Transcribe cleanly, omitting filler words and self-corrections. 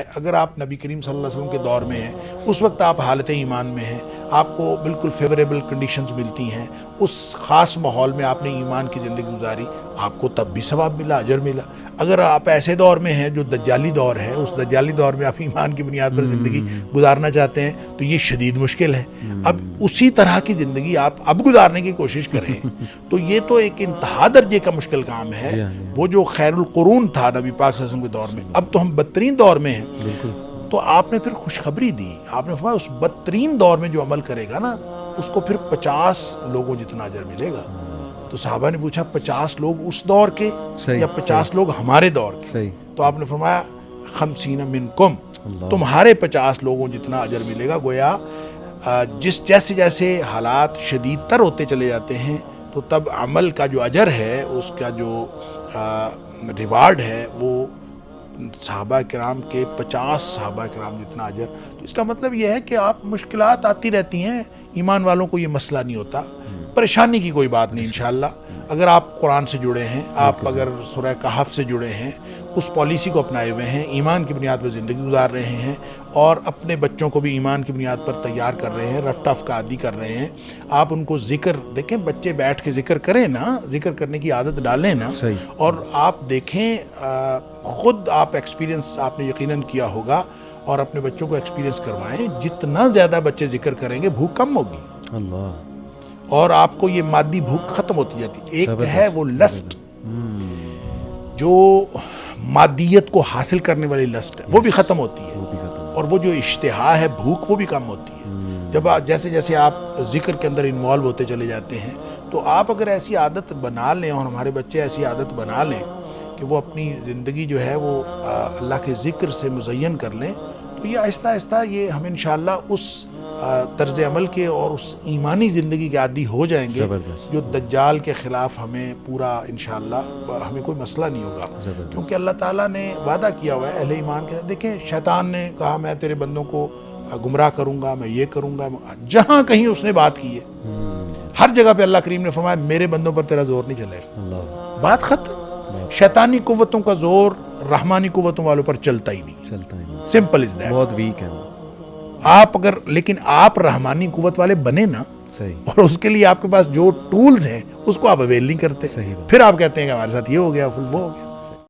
है। अगर आप नबी करीम सल्लल्लाहु अलैहि वसल्लम के दौर में हैं, उस वक्त आप हालत ईमान में हैं, आपको बिल्कुल फेवरेबल कंडीशंस मिलती हैं, उस ख़ास माहौल में आपने ईमान की ज़िंदगी गुजारी, आपको तब भी सवाब मिला, अजर मिला। अगर आप ऐसे दौर में हैं जो दज्जाली दौर है, उस दज्जाली दौर में आप ईमान की बुनियाद पर ज़िंदगी गुजारना चाहते हैं तो ये शदीद मुश्किल है। अब उसी तरह की ज़िंदगी आप अब गुजारने की कोशिश करें तो ये तो एक इंतहा दर्जे का मुश्किल काम है। वो जो खैरुल कुरून था नबी पाक सल्लल्लाहु अलैहि वसल्लम के दौर में, अब तो हम बदतरीन दौर में हैं। तो आपने फिर खुशखबरी दी, आपने फरमाया उस बदतरीन दौर में जो अमल करेगा ना, उसको फिर 50 लोगों जितना अजर मिलेगा। तो साहबा ने पूछा 50 लोग उस दौर के या 50 लोग हमारे दौर के? तो आपने फरमाया 50 मिनकुम, तुम्हारे 50 लोगों जितना अजर मिलेगा। गोया जिस जैसे जैसे हालात शदीद तर होते चले जाते हैं तो तब अमल का जो अजर है, उसका जो रिवार्ड है, वो सहाबा किराम के 50 सहाबा किराम जितना अजर। तो इसका मतलब यह है कि आप मुश्किलात आती रहती हैं, ईमान वालों को ये मसला नहीं होता, परेशानी की कोई बात नहीं। इंशाअल्लाह अगर आप कुरान से जुड़े हैं, आप अगर सूरह कहफ से जुड़े हैं, उस पॉलिसी को अपनाए हुए हैं, ईमान की बुनियाद पर ज़िंदगी गुजार रहे हैं और अपने बच्चों को भी ईमान की बुनियाद पर तैयार कर रहे हैं, रफ टफ का आदी कर रहे हैं, आप उनको जिक्र देखें, बच्चे बैठ के जिक्र करें ना, जिक्र करने की आदत डालें ना। और आप देखें, ख़ुद आप एक्सपीरियंस आपने यकीनन किया होगा और अपने बच्चों को एक्सपीरियंस करवाएं, जितना ज़्यादा बच्चे जिक्र करेंगे भूख कम होगी अल्लाह, और आपको ये मादी भूख खत्म होती जाती। एक है वो लस्ट, जो मादियत को हासिल करने वाली लस्ट है, वो भी ख़त्म होती है, और वो जो इश्तिहा है, भूख, वो भी कम होती है। जब जैसे जैसे आप जिक्र के अंदर इन्वॉल्व होते चले जाते हैं, तो आप अगर ऐसी आदत बना लें और हमारे बच्चे ऐसी आदत बना लें कि वो अपनी ज़िंदगी जो है वो अल्लाह के ज़िक्र से मुज़य्यन कर लें, तो ये आहिस्ता आहिस्ता ये हम इंशाअल्लाह उस तर्ज अमल के और उस ईमानी ज़िंदगी के आदी हो जाएंगे जो दज्जाल के ख़िलाफ़ हमें पूरा इंशाअल्लाह हमें कोई मसला नहीं होगा, क्योंकि अल्लाह ताला ने वादा किया हुआ है अहले ईमान के। देखें, शैतान ने कहा मैं तेरे बंदों को गुमराह करूँगा, मैं ये करूँगा। जहाँ कहीं उसने बात की है, हर जगह पे अल्लाह करीम ने फरमाया मेरे बंदों पर तेरा जोर नहीं चलेगा, बात ख़त्म। शैतानी कुव्वतों का जोर रहमानी कुव्वतों वालों पर चलता ही नहीं, सिंपल इज दैट। बहुत वीक है आप अगर, लेकिन आप रहमानी कुव्वत वाले बने ना, सही, और उसके लिए आपके पास जो टूल्स हैं उसको आप अवेल नहीं करते, फिर आप कहते हैं कि हमारे साथ ये हो गया, फिर वो हो गया।